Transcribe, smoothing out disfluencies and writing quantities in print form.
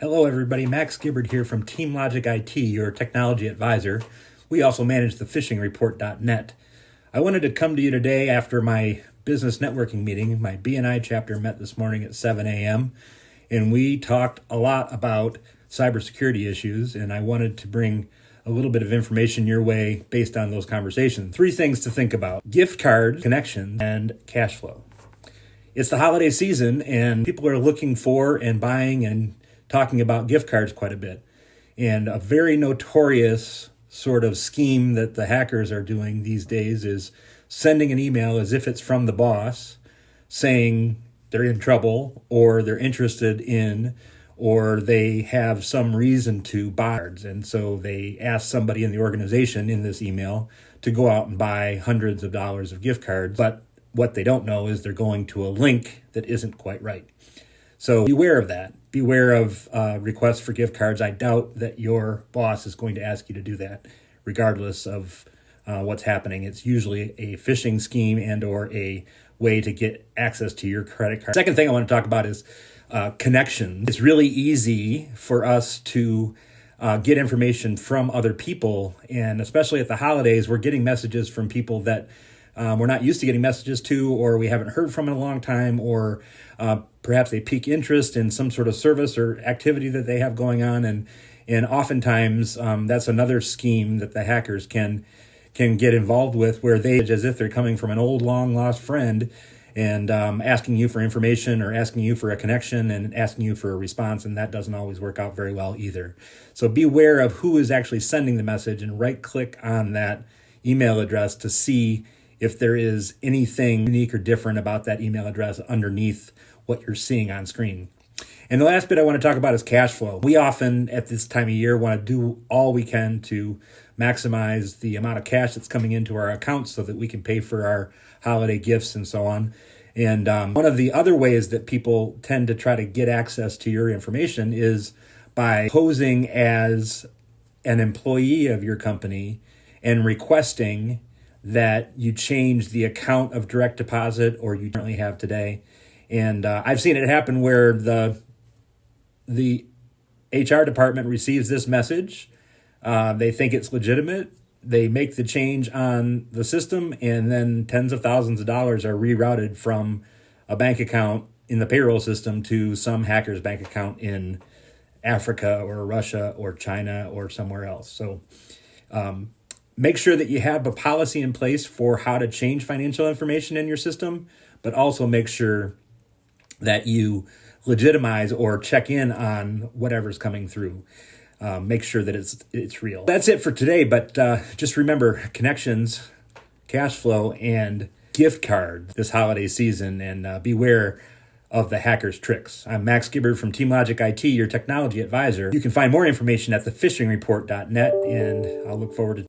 Hello everybody, Max Gibbard here from TeamLogic IT, your technology advisor. We also manage the PhishingReport.net. I wanted to come to you today after my business networking meeting. My BNI chapter met this morning at 7 a.m. and we talked a lot about cybersecurity issues, and I wanted to bring a little bit of information your way based on those conversations. 3 things to think about: gift card connections and cash flow. It's the holiday season and people are looking for and buying and talking about gift cards quite a bit. And a very notorious sort of scheme that the hackers are doing these days is sending an email as if it's from the boss saying they're in trouble or they're interested in or they have some reason to buy cards. And so they ask somebody in the organization in this email to go out and buy hundreds of dollars of gift cards. But what they don't know is they're going to a link that isn't quite right. So beware of that. Beware of requests for gift cards. I doubt that your boss is going to ask you to do that, regardless of what's happening. It's usually a phishing scheme and or a way to get access to your credit card. Second thing I want to talk about is connections. It's really easy for us to get information from other people, and especially at the holidays, we're getting messages from people that we're not used to getting messages to, or we haven't heard from in a long time, or perhaps they pique interest in some sort of service or activity that they have going on. And oftentimes that's another scheme that the hackers can get involved with, where they, as if they're coming from an old long lost friend and asking you for information or asking you for a connection and asking you for a response. And that doesn't always work out very well either. So beware of who is actually sending the message and right click on that email address to see if there is anything unique or different about that email address underneath what you're seeing on screen. And the last bit I want to talk about is cash flow. We often at this time of year want to do all we can to maximize the amount of cash that's coming into our accounts so that we can pay for our holiday gifts and so on. And one of the other ways that people tend to try to get access to your information is by posing as an employee of your company and requesting that you change the account of direct deposit or you currently have today. And I've seen it happen where the HR department receives this message. They think it's legitimate. They make the change on the system, and then tens of thousands of dollars are rerouted from a bank account in the payroll system to some hacker's bank account in Africa or Russia or China or somewhere else. So make sure that you have a policy in place for how to change financial information in your system, but also make sure that you legitimize or check in on whatever's coming through. Make sure that it's real. That's it for today, but just remember connections, cash flow, and gift card this holiday season, and beware of the hackers' tricks. I'm Max Gibbard from TeamLogic IT, your technology advisor. You can find more information at thephishingreport.net, and I'll look forward to